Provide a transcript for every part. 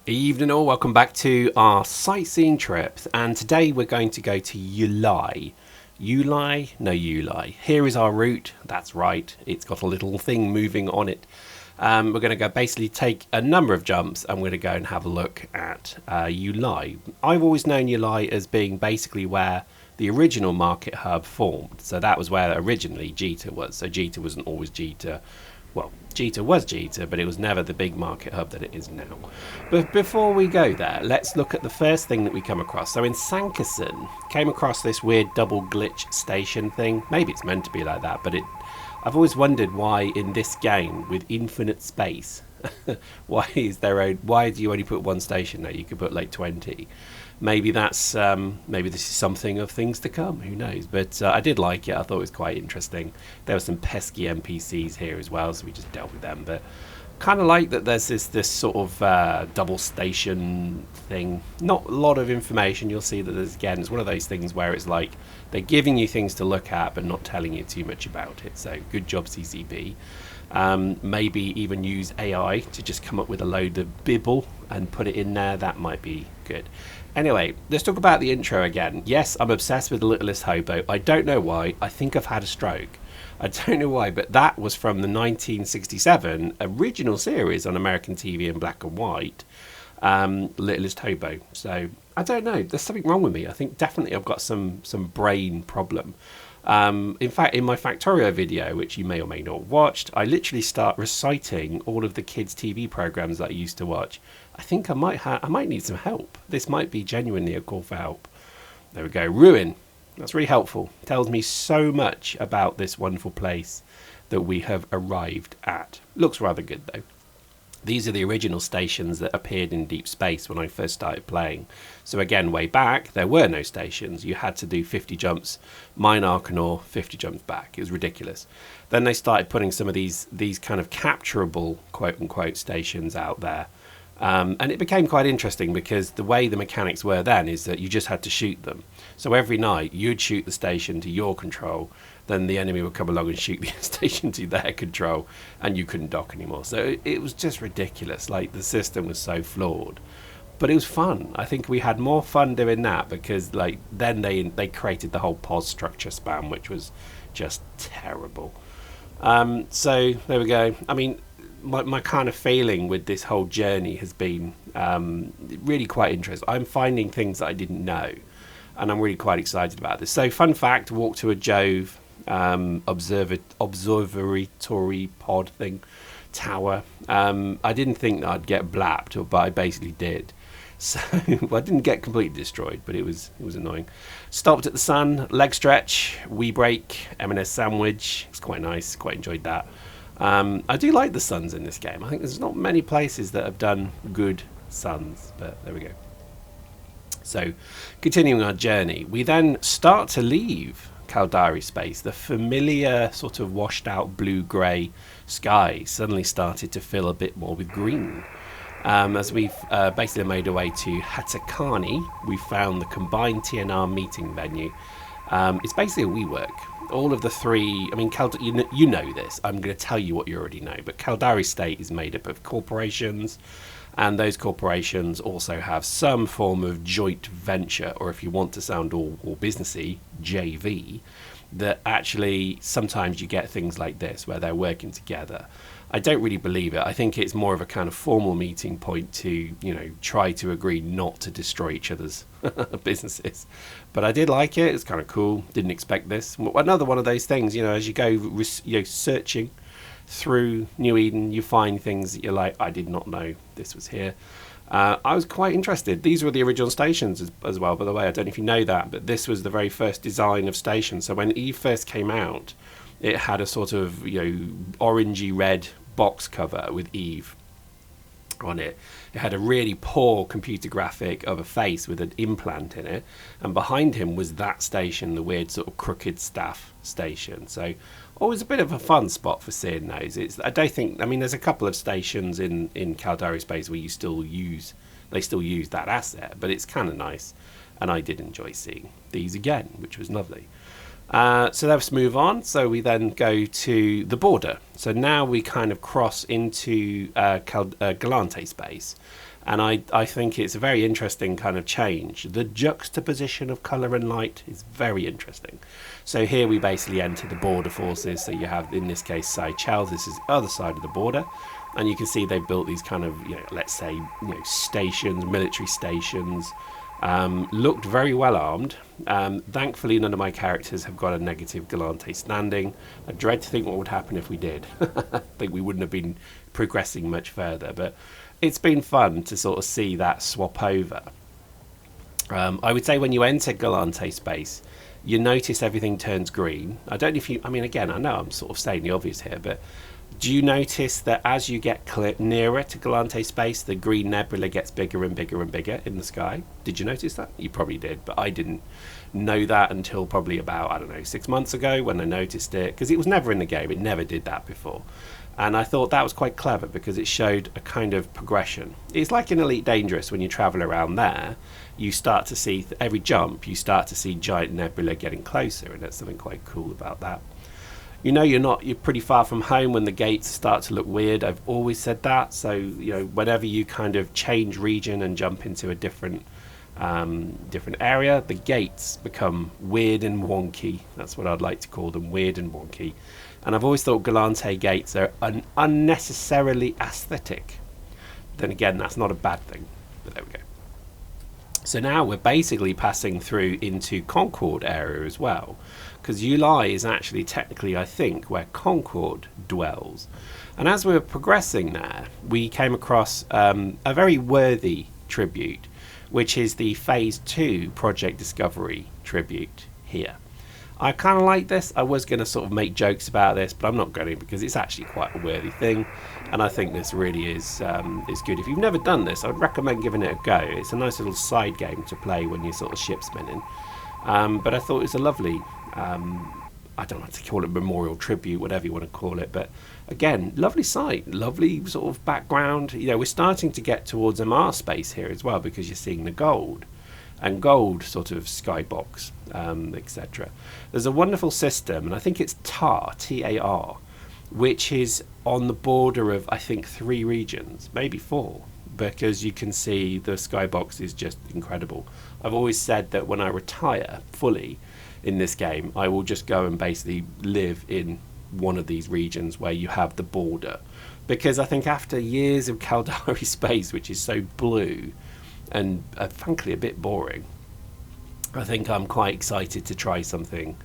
Evening all, welcome back to our sightseeing trips, and today we're going to go to Yulai. Yulai? No, Yulai. Here is our route. That's right, it's got a little thing moving on it. We're going to go basically take a number of jumps and we're going to go and have a look at Yulai. I've always known Yulai as being basically where the original market hub formed. So that was where originally Jita was. So Jita wasn't always Jita. Well, Jita was Jita, but it was never the big market hub that it is now. But before we go there, let's look at the first thing that we come across. So in Sankerson, came across this weird double glitch station thing. Maybe it's meant to be like that, but I've always wondered why in this game with infinite space, why do you only put one station there? You could put like 20. Maybe that's maybe this is something of things to come. Who knows? But I did like it. I thought it was quite interesting. There were some pesky NPCs here as well, so we just dealt with them. But kind of like that. There's this sort of double station thing. Not a lot of information. You'll see that it's one of those things where it's like they're giving you things to look at, but not telling you too much about it. So good job, CCP. Maybe even use AI to just come up with a load of bibble and put it in there. That might be good. Anyway, let's talk about the intro again. Yes, I'm obsessed with The Littlest Hobo. I don't know why. I think I've had a stroke. I don't know why, but that was from the 1967 original series on American TV in black and white, Littlest Hobo. So I don't know. There's something wrong with me. I think definitely I've got some brain problem. In fact, in my Factorio video, which you may or may not have watched, I literally start reciting all of the kids' TV programs that I used to watch. I think I might need some help. This might be genuinely a call for help. There we go. Ruin. That's really helpful. Tells me so much about this wonderful place that we have arrived at. Looks rather good though. These are the original stations that appeared in Deep Space when I first started playing. So again, way back, there were no stations. You had to do 50 jumps, mine Arcanor, 50 jumps back. It was ridiculous. Then they started putting some of these kind of capturable, quote-unquote, stations out there. And it became quite interesting because the way the mechanics were then is that you just had to shoot them. So every night, you'd shoot the station to your control, then the enemy would come along and shoot the station to their control, and you couldn't dock anymore. So it was just ridiculous. Like, the system was so flawed, but it was fun. I think we had more fun doing that because, like, then they created the whole pos structure spam, which was just terrible. So there we go. I mean, my kind of feeling with this whole journey has been really quite interesting. I'm finding things that I didn't know, and I'm really quite excited about this. So, fun fact: walk to a Jove observatory pod thing tower. I didn't think that I'd get blapped, but I basically did. So well, I didn't get completely destroyed, but it was annoying. Stopped at the sun, leg stretch, wee break, M&S sandwich. It's quite nice. Quite enjoyed that. I do like the suns in this game. I think there's not many places that have done good suns, but there we go. So, continuing our journey, we then start to leave Caldari space. The familiar sort of washed out blue-grey sky suddenly started to fill a bit more with green. As we've basically made our way to Hatakani, we found the combined TNR meeting venue. It's basically a WeWork. All of the three, I mean, you know this. I'm going to tell you what you already know, but Caldari State is made up of corporations, and those corporations also have some form of joint venture, or if you want to sound all businessy, JV, that actually sometimes you get things like this where they're working together. I don't really believe it. I think it's more of a kind of formal meeting point to, try to agree not to destroy each other's businesses. But I did like it. It's kind of cool. Didn't expect this. Another one of those things, as you go searching through New Eden, you find things that you're like, I did not know this was here. I was quite interested. These were the original stations as well, by the way. I don't know if you know that, but this was the very first design of station. So when Eve first came out, it had a sort of, orangey red box cover with Eve on it. It had a really poor computer graphic of a face with an implant in it, and behind him was that station, the weird sort of crooked staff station. So always a bit of a fun spot for seeing those. There's a couple of stations in Caldari space where they still use that asset, but it's kind of nice, and I did enjoy seeing these again, which was lovely. So let's move on. So we then go to the border. So now we kind of cross into Gallente space. And I think it's a very interesting kind of change. The juxtaposition of colour and light is very interesting. So here we basically enter the border forces. So you have, in this case, Seychelles. This is the other side of the border. And you can see they've built these kind of, let's say, stations, military stations. Looked very well armed. Thankfully, none of my characters have got a negative Gallente standing. I dread to think what would happen if we did. I think we wouldn't have been progressing much further. But it's been fun to sort of see that swap over. I would say when you enter Gallente space, you notice everything turns green. I don't know if you... I mean, again, I know I'm sort of stating the obvious here, but do you notice that as you get nearer to Gallente space, the green nebula gets bigger and bigger and bigger in the sky? Did you notice that? You probably did, but I didn't know that until probably about, I don't know, 6 months ago when I noticed it, because it was never in the game. It never did that before. And I thought that was quite clever because it showed a kind of progression. It's like in Elite Dangerous when you travel around there, you start to see, every jump, you start to see giant nebula getting closer, and there's something quite cool about that. You're pretty far from home when the gates start to look weird. I've always said that. So, whenever you kind of change region and jump into a different area, the gates become weird and wonky. That's what I'd like to call them, weird and wonky. And I've always thought Gallente gates are unnecessarily aesthetic. Then again, that's not a bad thing. But there we go. So now we're basically passing through into Concord area as well, because Yulai is actually technically, I think, where Concord dwells. And as we were progressing there, we came across a very worthy tribute, which is the Phase 2 Project Discovery tribute here. I kind of like this. I was going to sort of make jokes about this, but I'm not going to, because it's actually quite a worthy thing. And I think this really is good. If you've never done this, I would recommend giving it a go. It's a nice little side game to play when you're sort of ship spinning. But I thought it was a lovely, I don't know what to call it, memorial tribute, whatever you want to call it. But again, lovely site, lovely sort of background. We're starting to get towards MR space here as well, because you're seeing the gold. And gold sort of skybox, etc. There's a wonderful system, and I think it's TAR, T-A-R, which is on the border of, I think, 3 regions, maybe 4, because you can see the skybox is just incredible. I've always said that when I retire fully in this game, I will just go and basically live in one of these regions where you have the border, because I think after years of Caldari space, which is so blue and frankly a bit boring, I think I'm quite excited to try something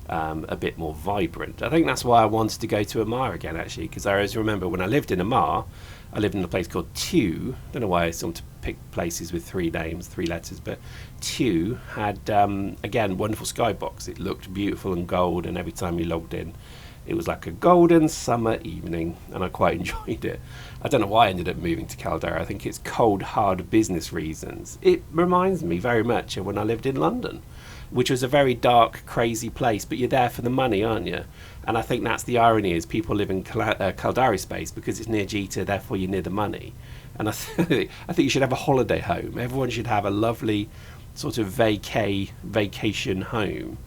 a bit more vibrant. I think that's why I wanted to go to Amar again, actually, because I always remember when I lived in Amar, I lived in a place called Tew. Don't know why I sort of pick places with 3 names, 3 letters, but Tew had, again, wonderful skybox. It looked beautiful and gold, and every time you logged in, it was like a golden summer evening, and I quite enjoyed it. I don't know why I ended up moving to Caldari. I think it's cold, hard business reasons. It reminds me very much of when I lived in London, which was a very dark, crazy place, but you're there for the money, aren't you? And I think that's the irony, is people live in Caldari space because it's near Jita, therefore you're near the money. And I think you should have a holiday home. Everyone should have a lovely sort of vacation home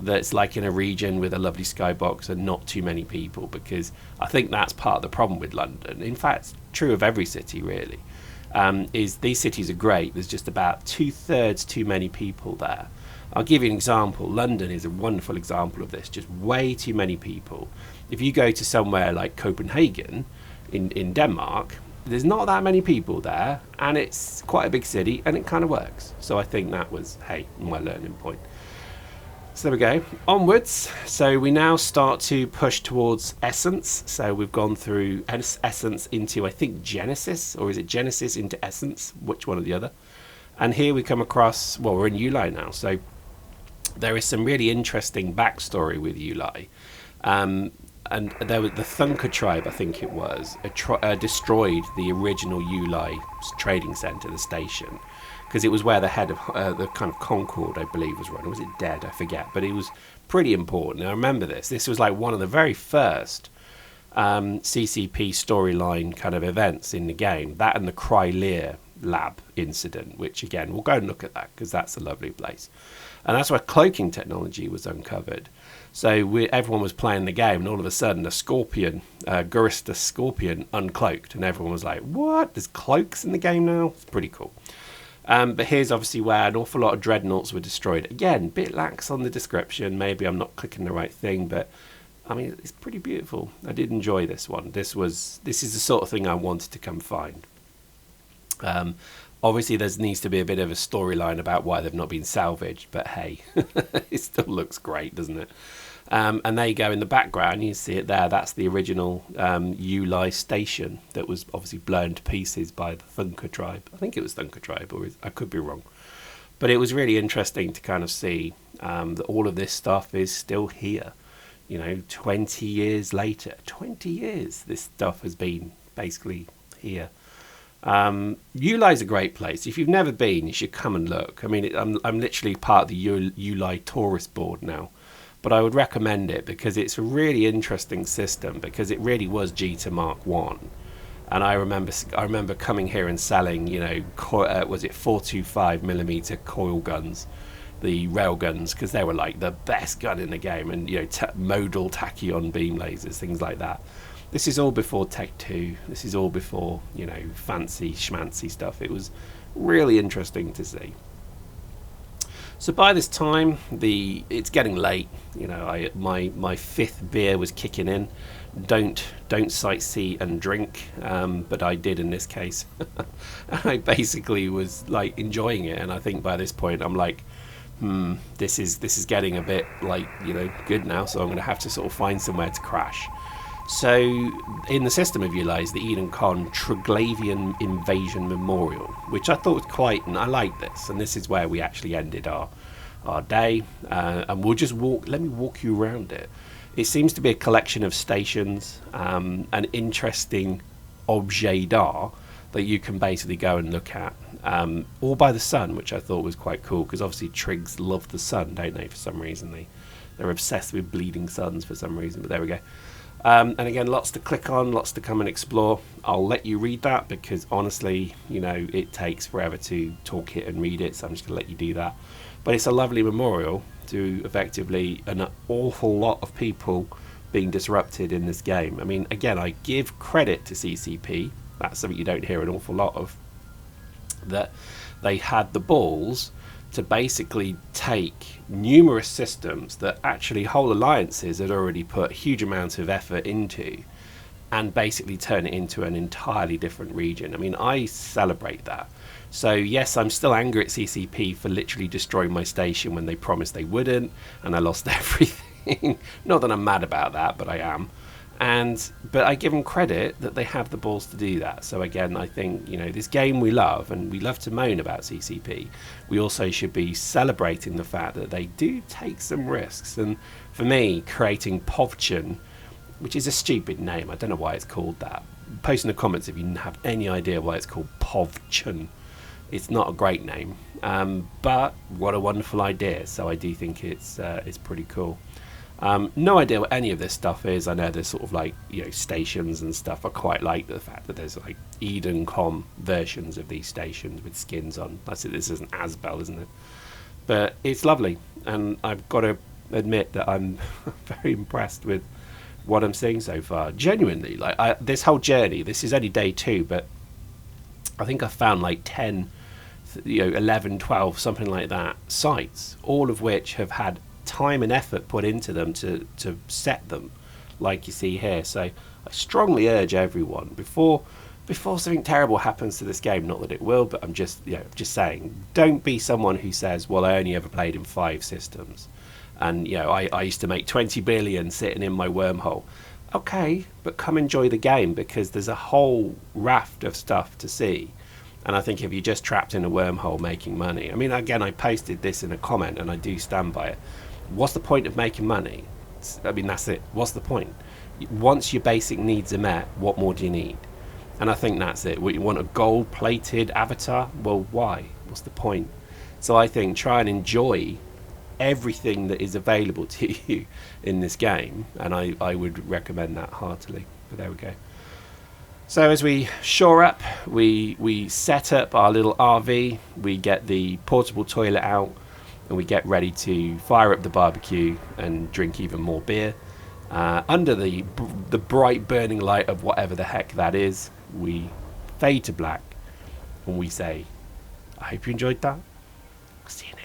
that's like in a region with a lovely skybox and not too many people, because I think that's part of the problem with London. In fact, it's true of every city really, is these cities are great. There's just about 2/3 too many people there. I'll give you an example. London is a wonderful example of this, just way too many people. If you go to somewhere like Copenhagen in Denmark, there's not that many people there, and it's quite a big city, and it kind of works. So I think that was, my learning point. So there we go, onwards. So we now start to push towards Essence. So we've gone through Essence into, I think, Genesis, or is it Genesis into Essence? Which one or the other? And here we come across, well, we're in Yulai now. So there is some really interesting backstory with Yulai. And there was the Thunker tribe, I think it was, destroyed the original Yulai trading center, the station, because it was where the head of the kind of Concord, I believe, was run. Or was it dead? I forget. But it was pretty important. I remember this. This was like one of the very first CCP storyline kind of events in the game. That and the Krylear lab incident, which again, we'll go and look at that because that's a lovely place. And that's where cloaking technology was uncovered. So everyone was playing the game, and all of a sudden a scorpion, Gurista scorpion, uncloaked, and everyone was like, what? There's cloaks in the game now? It's pretty cool. But here's obviously where an awful lot of dreadnoughts were destroyed. Again, bit lax on the description. Maybe I'm not clicking the right thing, but I mean, it's pretty beautiful. I did enjoy this one. This is the sort of thing I wanted to come find. Obviously, there needs to be a bit of a storyline about why they've not been salvaged, but hey, it still looks great, doesn't it? And there you go in the background, you see it there. That's the original Yulai station that was obviously blown to pieces by the Thunker tribe. I think it was Thunker tribe, or I could be wrong. But it was really interesting to kind of see that all of this stuff is still here. 20 years later, 20 years, this stuff has been basically here. Yulai's a great place. If you've never been, you should come and look. I mean, I'm literally part of the Yulai tourist board now, but I would recommend it because it's a really interesting system, because it really was G to Mark 1. And I remember coming here and selling, was it 425mm coil guns, the rail guns, because they were like the best gun in the game, and modal tachyon beam lasers, things like that. This is all before Tech 2. This is all before, fancy schmancy stuff. It was really interesting to see. So by this time, it's getting late. My fifth beer was kicking in. Don't sightsee and drink, but I did in this case. I basically was like enjoying it, and I think by this point I'm like, this is getting a bit like good now. So I'm going to have to sort of find somewhere to crash. So, in the system of Yulai is the Eden Con Triglavian Invasion Memorial, which I thought was quite, and I like this. And this is where we actually ended our day. And we'll just let me walk you around it. It seems to be a collection of stations, an interesting objet d'art that you can basically go and look at, all by the sun, which I thought was quite cool, because obviously Trigs love the sun, don't they, for some reason. They're obsessed with bleeding suns for some reason, but there we go. And again, lots to click on, lots to come and explore. I'll let you read that because honestly, it takes forever to talk it and read it, so I'm just going to let you do that. But it's a lovely memorial to effectively an awful lot of people being disrupted in this game. I mean, again, I give credit to CCP. That's something you don't hear an awful lot of. That they had the balls to basically take numerous systems that actually whole alliances had already put huge amounts of effort into, and basically turn it into an entirely different region. I mean, I celebrate that. So yes, I'm still angry at CCP for literally destroying my station when they promised they wouldn't, and I lost everything. Not that I'm mad about that, but I am. But I give them credit that they have the balls to do that. So again, I think, this game we love, and we love to moan about CCP, we also should be celebrating the fact that they do take some risks. And for me, creating Povchan, which is a stupid name, I don't know why it's called that. Post in the comments if you have any idea why it's called Povchan. It's not a great name, but what a wonderful idea. So I do think it's pretty cool. No idea what any of this stuff is. I know there's sort of like stations and stuff. I quite like the fact that there's like EdenCom versions of these stations with skins on. That's it. This is an Asbel, isn't it? But it's lovely, and I've got to admit that I'm very impressed with what I'm seeing so far. Genuinely, like this whole journey. This is only day 2, but I think I found like 10, 11, 12, something like that sites, all of which have had time and effort put into them to set them like you see here. So I strongly urge everyone, before something terrible happens to this game, not that it will, but I'm just saying, don't be someone who says, well, I only ever played in 5 systems, and I used to make 20 billion sitting in my wormhole. Okay, but come enjoy the game, because there's a whole raft of stuff to see. And I think if you're just trapped in a wormhole making money, I mean, again, I posted this in a comment and I do stand by it. What's the point of making money? I mean, that's it. What's the point? Once your basic needs are met, what more do you need? And I think that's it. What, you want a gold-plated avatar? Well, why? What's the point? So I think try and enjoy everything that is available to you in this game, and I would recommend that heartily. But there we go. So as we shore up, we set up our little RV, we get the portable toilet out, and we get ready to fire up the barbecue and drink even more beer. Under the bright burning light of whatever the heck that is, we fade to black and we say, I hope you enjoyed that. See you next time.